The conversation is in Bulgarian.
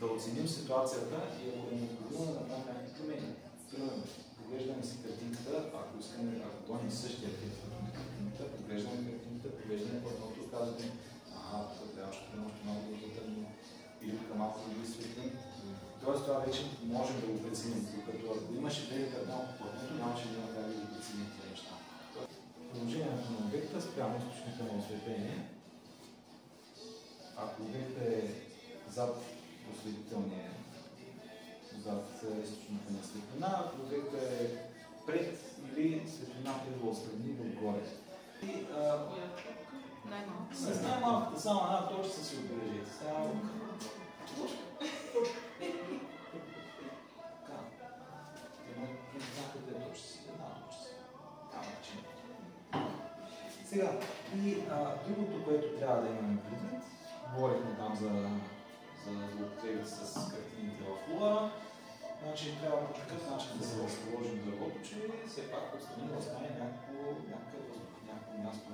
да оценим ситуацията и ако е необходимо да направим някакви промени. Примерно, поглеждаме си картинката, ако гоним същия тип на картинката, поглеждаме платното, казваме, тук трябваше малко да затъмним или тук малко да го изсветлим. Тоест това вече можем да го преценим, докато ако имаше бели петна по платното, нямаше да има как да го преценим тези неща. Положението на обекта спрямо източника на осветление. Ако обектът е зад осветителния, зад източника на светлина, ако обектът е пред или светлината идва отстрани или отгоре. С най-малката, само една точка си отбележите. Сега, и другото, което трябва да имаме предвид, говорихме там за злоупотребите с картините в фула, значи трябва по такъв начин да се разположим дървото, че все пак отстрани да остане някакво място